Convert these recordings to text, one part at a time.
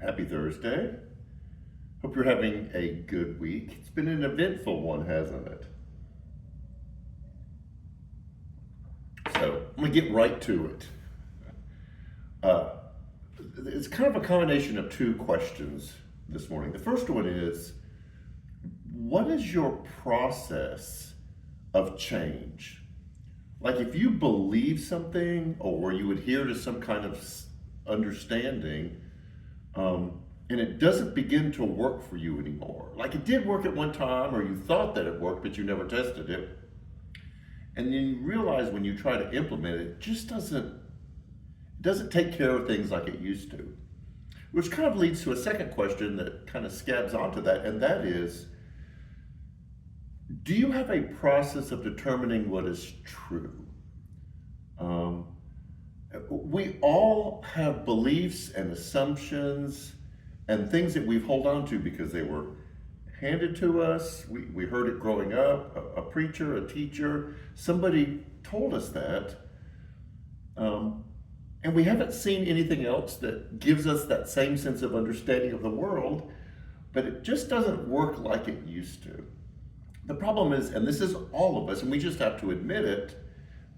Happy Thursday. Hope you're having a good week. It's been an eventful one, hasn't it? So I'm going to get right to it. Uh, it's kind of a combination of two questions this morning. The first one is, what is your process of change? Like if you believe something or you adhere to some kind of understanding, and it doesn't begin to work for you anymore. Like it did work at one time, or you thought that it worked, but you never tested it. And then you realize when you try to implement it, it just doesn't take care of things like it used to. Which kind of leads to a second question that kind of scabs onto that, and that is, do you have a process of determining what is true? We all have beliefs and assumptions and things that we've held on to because they were handed to us. We heard it growing up, a preacher, a teacher, somebody told us that. And we haven't seen anything else that gives us that same sense of understanding of the world, but it just doesn't work like it used to. The problem is, and this is all of us, and we just have to admit it,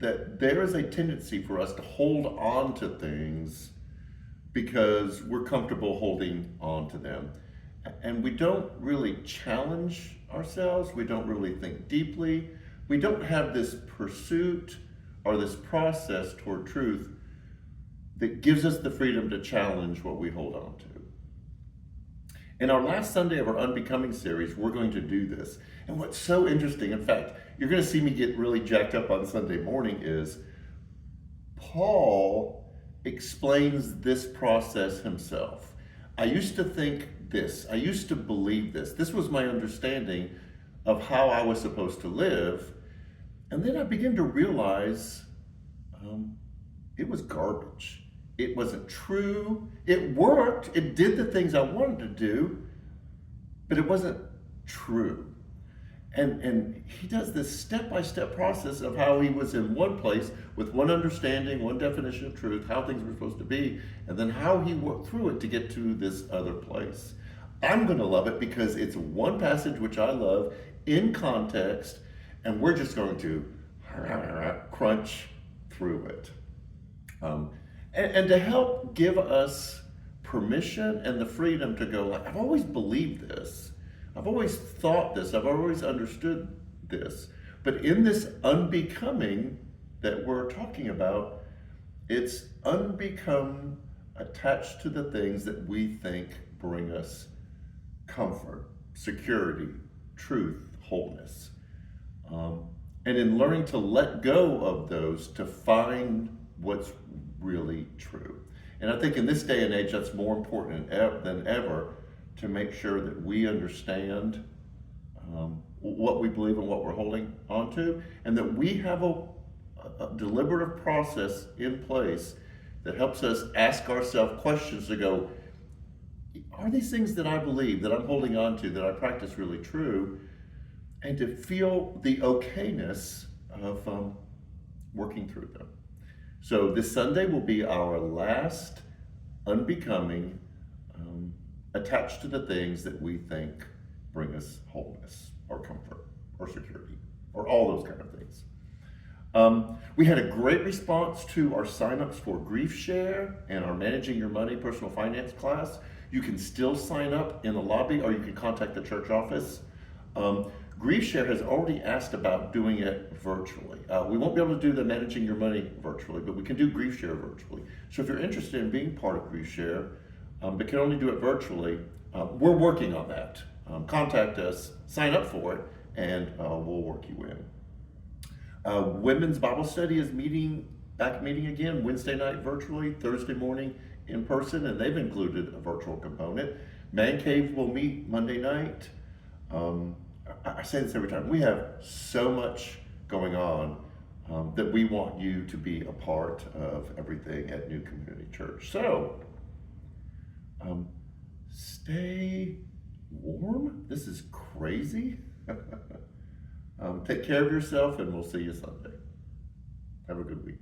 that there is a tendency for us to hold on to things because we're comfortable holding on to them. And we don't really challenge ourselves. We don't really think deeply. We don't have this pursuit or this process toward truth that gives us the freedom to challenge what we hold on to. In our last Sunday of our Unbecoming series, we're going to do this. And what's so interesting, in fact, you're going to see me get really jacked up on Sunday morning, is Paul explains this process himself. I used to think this. I used to believe this. This was my understanding of how I was supposed to live. And then I began to realize it was garbage. It wasn't true. It worked. It did the things I wanted to do, but it wasn't true. And he does this step-by-step process of how he was in one place with one understanding, one definition of truth, how things were supposed to be, and then how he worked through it to get to this other place. I'm going to love it because it's one passage which I love in context, and we're just going to crunch through it. And to help give us permission and the freedom to go, like, I've always believed this. I've always thought this. I've always understood this. But in this unbecoming that we're talking about, it's unbecome attached to the things that we think bring us comfort, security, truth, wholeness. And in learning to let go of those to find what's really true. And I think in this day and age, that's more important than ever to make sure that we understand what we believe and what we're holding on to, and that we have a deliberative process in place that helps us ask ourselves questions to go, are these things that I believe, that I'm holding on to, that I practice really true? And to feel the okayness of working through them. So this Sunday will be our last unbecoming attached to the things that we think bring us wholeness or comfort or security or all those kind of things. We had a great response to our signups for Grief Share and our Managing Your Money personal finance class. You can still sign up in the lobby or you can contact the church office. Grief Share has already asked about doing it virtually. We won't be able to do the Managing Your Money virtually, but we can do Grief Share virtually. So if you're interested in being part of Grief Share, but can only do it virtually, we're working on that. Contact us, sign up for it, and we'll work you in. Women's Bible Study is meeting again Wednesday night virtually, Thursday morning in person, and they've included a virtual component. Man Cave will meet Monday night. I say this every time. We have so much going on that we want you to be a part of everything at New Community Church. So, stay warm. This is crazy. Take care of yourself, and we'll see you Sunday. Have a good week.